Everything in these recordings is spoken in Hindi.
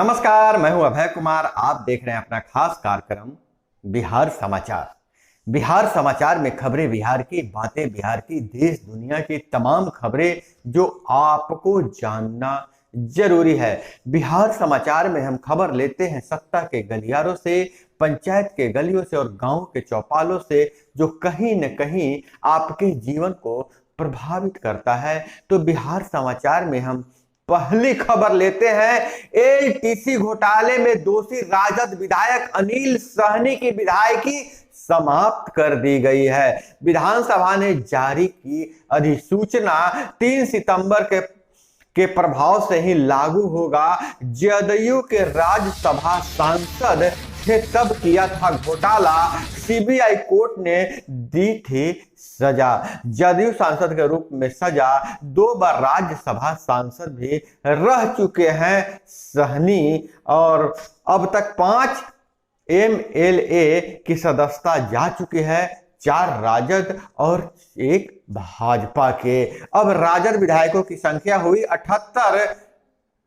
नमस्कार, मैं हूं अभय कुमार। आप देख रहे हैं अपना खास कार्यक्रम बिहार समाचार। बिहार समाचार में खबरें बिहार की, बातें बिहार की, देश दुनिया की तमाम खबरें जो आपको जानना जरूरी है। बिहार समाचार में हम खबर लेते हैं सत्ता के गलियारों से, पंचायत के गलियों से और गांव के चौपालों से, जो कहीं न कहीं आपके जीवन को प्रभावित करता है। तो बिहार समाचार में हम पहली खबर लेते हैं। एलटीसी घोटाले में दोषी राजद विधायक अनिल सहनी की विधायकी समाप्त कर दी गई है। विधानसभा ने जारी की अधिसूचना 3 सितंबर के प्रभाव से ही लागू होगा। जदयू के राज्यसभा सांसद थे तब किया था घोटाला, सीबीआई कोर्ट ने दी थी सजा। जदयू सांसद के रूप में सजा 2 बार राज्यसभा सांसद भी रह चुके हैं सहनी, और अब तक 5 एमएलए की सदस्यता जा चुकी है, 4 राजद और 1 भाजपा के। अब राजद विधायकों की संख्या हुई 78।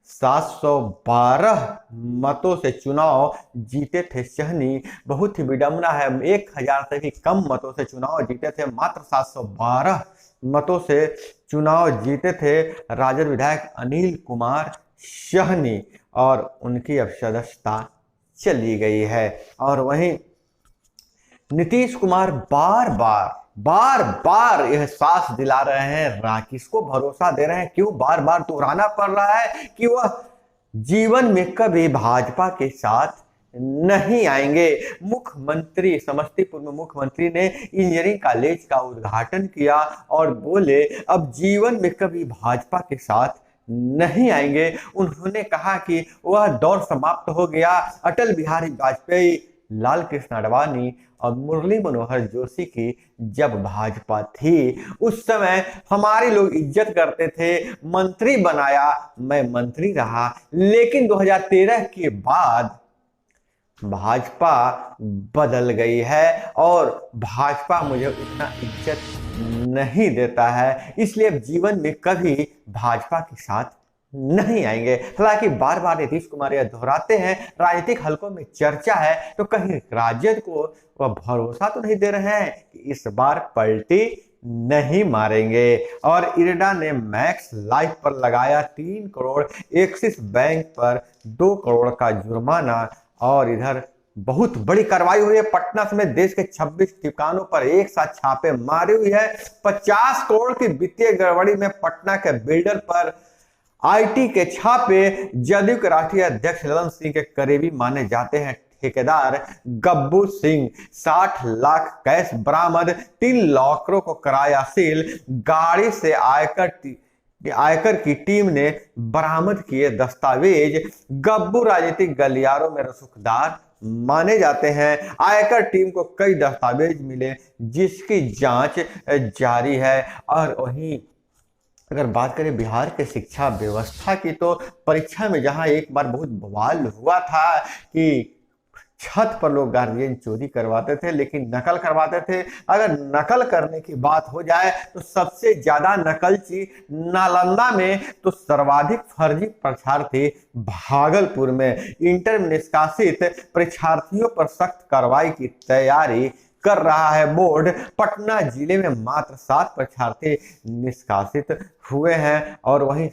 712 मतों से चुनाव जीते थे सहनी। बहुत ही विडंबना है, 1000 से भी कम मतों से चुनाव जीते थे। मात्र 712 मतों से चुनाव जीते थे राजद विधायक अनिल कुमार सहनी, और उनकी अब सदस्यता चली गई है। और वहीं नीतीश कुमार बार बार एहसास दिला रहे हैं, किसको भरोसा दे रहे हैं, क्यों बार बार दोहराना पड़ रहा है कि वह जीवन में कभी भाजपा के साथ नहीं आएंगे। मुख्यमंत्री, समस्तीपुर में मुख्यमंत्री ने इंजीनियरिंग कॉलेज का उद्घाटन किया और बोले अब जीवन में कभी भाजपा के साथ नहीं आएंगे। उन्होंने कहा कि वह दौर समाप्त हो गया। अटल बिहारी वाजपेयी, लाल कृष्ण आडवाणी और मुरली मनोहर जोशी की जब भाजपा थी, उस समय हमारे लोग इज्जत करते थे, मंत्री बनाया, मैं मंत्री रहा। लेकिन 2013 के बाद भाजपा बदल गई है और भाजपा मुझे उतना इज्जत नहीं देता है, इसलिए अब जीवन में कभी भाजपा के साथ नहीं आएंगे। हालांकि बार बार नीतीश कुमार यह दोहराते हैं, राजनीतिक हलकों में चर्चा है, तो कहीं राजद को वह भरोसा तो नहीं दे रहे हैं कि इस बार पलटी नहीं मारेंगे। और इरडा ने मैक्स लाइफ पर लगाया 3 करोड़, एक्सिस बैंक पर 2 करोड़ का जुर्माना। और इधर बहुत बड़ी कार्रवाई हुई है, पटना समेत देश के 26 ठिकानों पर एक साथ छापे मारी हुई है। 50 करोड़ की वित्तीय गड़बड़ी में पटना के बिल्डर पर आईटी के छापे। जदयू के राष्ट्रीय अध्यक्ष ललन सिंह के करीबी माने जाते हैं ठेकेदार गब्बू सिंह। 60 लाख कैश बरामद, 3 लॉकरों को कराया सील। गाड़ी से आयकर की टीम ने बरामद किए दस्तावेज। गब्बू राजनीतिक गलियारों में रसूखदार माने जाते हैं। आयकर टीम को कई दस्तावेज मिले जिसकी जांच जारी है। और वहीं अगर बात करें बिहार के शिक्षा व्यवस्था की, तो परीक्षा में जहां एक बार बहुत बवाल हुआ था कि छत पर लोग गार्जियन चोरी करवाते थे, लेकिन नकल करवाते थे। अगर नकल करने की बात हो जाए तो सबसे ज्यादा नकलची नालंदा में, तो सर्वाधिक फर्जी परीक्षार्थी भागलपुर में। इंटर में निष्कासित परीक्षार्थियों पर सख्त कार्रवाई की तैयारी कर रहा है बोर्ड। पटना जिले में मात्र 7 परीक्षार्थी निष्कासित हुए हैं। और वहीं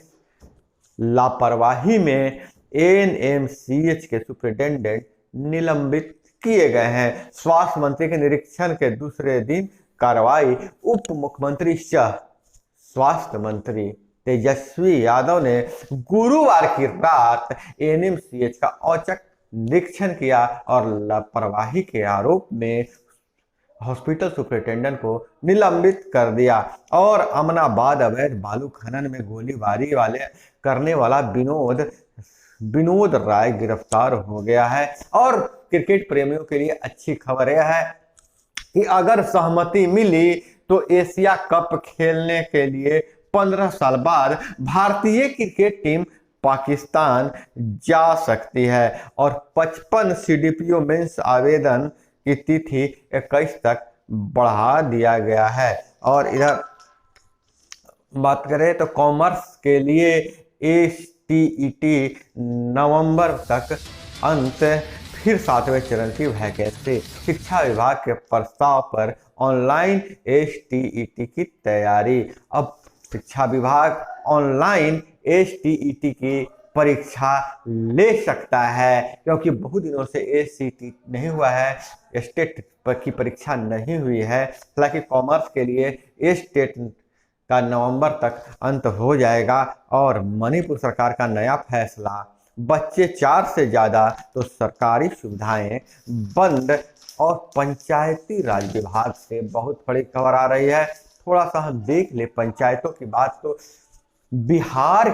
लापरवाही में एनएमसीएच के सुपरिटेंडेंट निलंबित किए गए हैं। स्वास्थ्य मंत्री के निरीक्षण के दूसरे दिन कार्रवाई। उप मुख्यमंत्री सह स्वास्थ्य मंत्री तेजस्वी यादव ने गुरुवार की रात एनएमसीएच का औचक निरीक्षण किया और लापरवाही के आरोप में हॉस्पिटल सुपरिटेंडेंट को निलंबित कर दिया। और अमनाबाद अवैध बालू खनन में गोलीबारी करने वाला विनोद राय गिरफ्तार हो गया है। और क्रिकेट प्रेमियों के लिए अच्छी खबर यह है कि अगर सहमति मिली तो एशिया कप खेलने के लिए 15 साल बाद भारतीय क्रिकेट टीम पाकिस्तान जा सकती है। और 55 सीडीपीओ मेंस आवेदन की तिथि 21 तक बढ़ा दिया गया है। और इधर बात करें तो कॉमर्स के लिए STET नवंबर तक अंत, फिर 7वें चरण की वैकेंसी। शिक्षा विभाग के प्रस्ताव पर ऑनलाइन STET की तैयारी। अब शिक्षा विभाग ऑनलाइन STET की परीक्षा ले सकता है, क्योंकि बहुत दिनों से STET नहीं हुआ है, स्टेट की परीक्षा नहीं हुई है। हालांकि कॉमर्स के लिए स्टेट का नवंबर तक अंत हो जाएगा। और मणिपुर सरकार का नया फैसला, बच्चे 4 से ज़्यादा तो सरकारी सुविधाएं बंद। और पंचायती राज विभाग से बहुत बड़ी खबर आ रही है, थोड़ा सा हम देख ले पंचायतों की बात। तो बिहार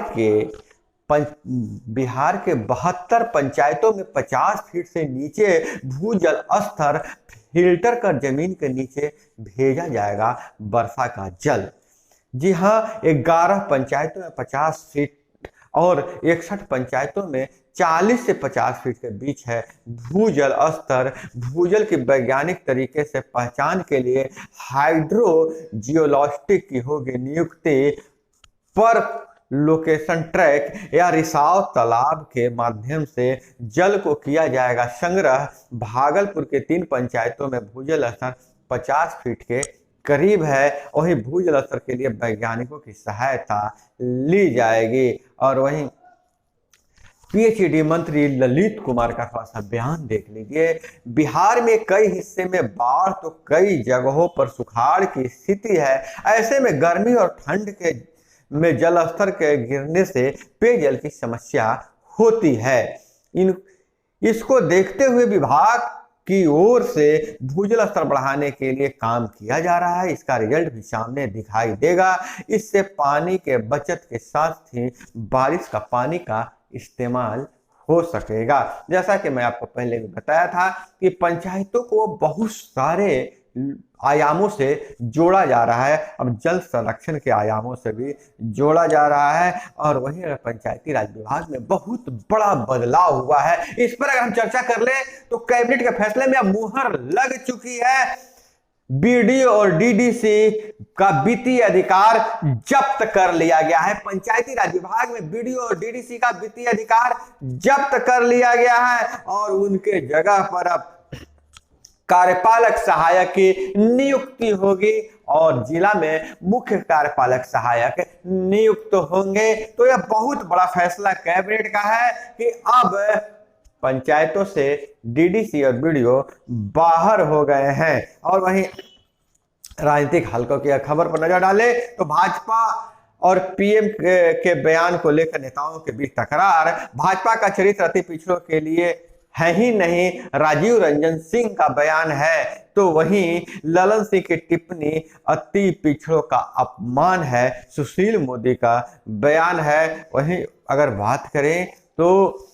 के 72 पंचायतों में 50 फीट से नीचे भूजल स्तर फिल्टर कर जमीन के नीचे भेजा जाएगा वर्षा का जल। जी हाँ, 11 पंचायतों में 50 फीट और 61 पंचायतों में 40 से 50 फीट के बीच है भूजल स्तर। भूजल की वैज्ञानिक तरीके से पहचान के लिए हाइड्रोजियोलॉजिस्ट की होगी नियुक्ति। पर लोकेशन ट्रैक या रिसाव तालाब के माध्यम से जल को किया जाएगा संग्रह। भागलपुर के 3 पंचायतों में भूजल स्तर 50 फीट के करीब है। वहीं भूजल स्तर के लिए वैज्ञानिकों की सहायता ली जाएगी। और वहीं PhD मंत्री ललित कुमार का थोड़ा सा बयान देख लीजिए। बिहार में कई हिस्से में बाढ़ तो कई जगहों पर सुखाड़ की स्थिति है। ऐसे में गर्मी और ठंड के में जल स्तर के गिरने से पेयजल की समस्या होती है। इसको देखते हुए विभाग की ओर से भूजल स्तर बढ़ाने के लिए काम किया जा रहा है। इसका रिजल्ट भी सामने दिखाई देगा। इससे पानी के बचत के साथ ही बारिश का पानी का इस्तेमाल हो सकेगा। जैसा कि मैं आपको पहले भी बताया था कि पंचायतों को बहुत सारे आयामों से जोड़ा जा रहा है, अब जल संरक्षण के आयामों से भी जोड़ा जा रहा है। और वहीं पंचायती राज विभाग में बहुत बड़ा बदलाव हुआ है। इस पर अगर हम चर्चा कर ले तो कैबिनेट के फैसले में अब मुहर लग चुकी है। BDO और DDC का वित्तीय अधिकार जब्त कर लिया गया है। पंचायती राज विभाग में BDO और DDC का वित्तीय अधिकार जब्त कर लिया गया है और उनके जगह पर अब कार्यपालक सहायक की नियुक्ति होगी और जिला में मुख्य कार्यपालक सहायक नियुक्त होंगे। तो यह बहुत बड़ा फैसला कैबिनेट का है कि अब पंचायतों से DDC और BDO बाहर हो गए हैं। और वहीं राजनीतिक हलकों की खबर पर नजर डालें तो भाजपा और PM के बयान को लेकर नेताओं के बीच तकरार। भाजपा का चरित्र अति पिछड़ों के लिए है ही नहीं, राजीव रंजन सिंह का बयान है। तो वहीं ललन सिंह की टिप्पणी अति पिछड़ों का अपमान है, सुशील मोदी का बयान है। वहीं अगर बात करें तो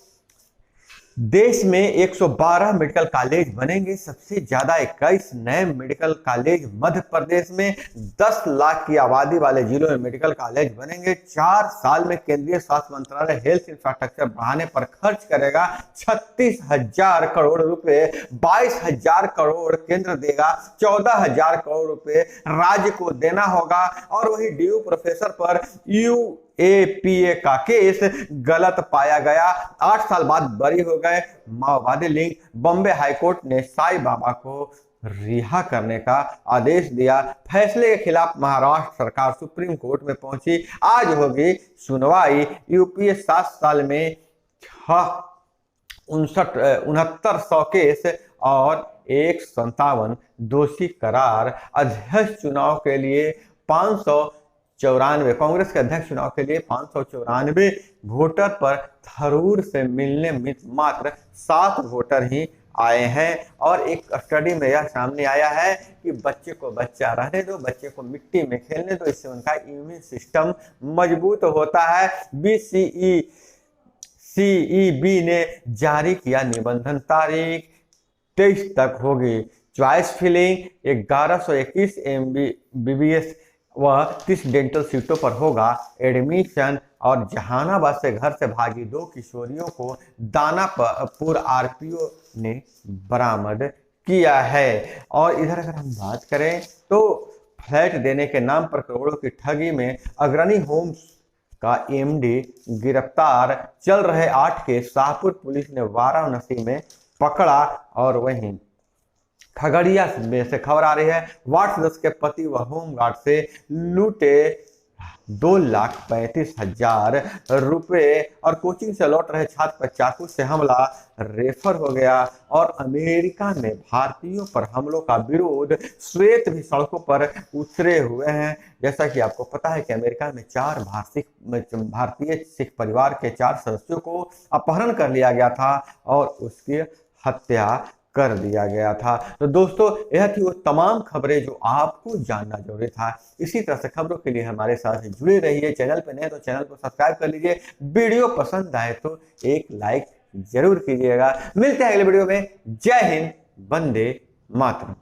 देश में 112 मेडिकल कॉलेज बनेंगे। सबसे ज्यादा 21 नए मेडिकल कॉलेज मध्य प्रदेश में। 10 लाख की आबादी वाले जिलों में मेडिकल कॉलेज बनेंगे। 4 साल में केंद्रीय स्वास्थ्य मंत्रालय हेल्थ इंफ्रास्ट्रक्चर बढ़ाने पर खर्च करेगा 36,000 करोड़ रुपए। 22,000 करोड़ केंद्र देगा, 14,000 करोड़ रुपए राज्य को देना होगा। और वही DU प्रोफेसर पर UAPA का केस गलत पाया गया, 8 साल बाद बरी हो गए माओवादी लिंक। बॉम्बे हाईकोर्ट ने साईं बाबा को रिहा करने का आदेश दिया। फैसले के खिलाफ महाराष्ट्र सरकार सुप्रीम कोर्ट में पहुंची। आज होगी सुनवाई। UPA 7 साल में 6900 केस और 157 दोषी करार। अध्यक्ष चुनाव के लिए 594, कांग्रेस के अध्यक्ष चुनाव के लिए 594 वोटर पर थरूर से मिलने मात्र 7 वोटर ही आए हैं। और एक स्टडी में यह सामने आया है कि बच्चे को बच्चा रहने दो, बच्चे को मिट्टी में खेलने दो, इससे उनका इम्यून सिस्टम मजबूत होता है। BCEB ने जारी किया निबंधन, तारीख 23 तक होगी चॉइस फिलिंग। 1121 MBBS व 30 डेंटल सीटों पर होगा एडमिशन। और जहानाबाद से घर से भागी 2 किशोरियों को दानापुर RPO ने बरामद किया है। और इधर अगर हम बात करें तो फ्लैट देने के नाम पर करोड़ों की ठगी में अग्रणी होम्स का एमडी गिरफ्तार। चल रहे 8 केस शाहपुर पुलिस ने वाराणसी में पकड़ा। और वहीं खगड़िया में से खबर आ रही है, वार्ड सदस्य के पति व होमगार्ड से लूटे 2,35,000 रुपए। और कोचिंग से लौट रहे छात्र पर चाकू से हमला, रेफर हो गया। और अमेरिका में भारतीयों पर हमलों का विरोध, श्वेत भी सड़कों पर उतरे हुए हैं। जैसा कि आपको पता है कि अमेरिका में 4 भारतीय सिख परिवार के 4 सदस्यों को अपहरण कर लिया गया था और उसकी हत्या कर दिया गया था। तो दोस्तों, यह थी वो तमाम खबरें जो आपको जानना जरूरी था। इसी तरह से खबरों के लिए हमारे साथ जुड़े रहिए। चैनल पे नए तो चैनल को सब्सक्राइब कर लीजिए। वीडियो पसंद आए तो एक लाइक जरूर कीजिएगा। मिलते हैं अगले वीडियो में। जय हिंद, वंदे मातरम।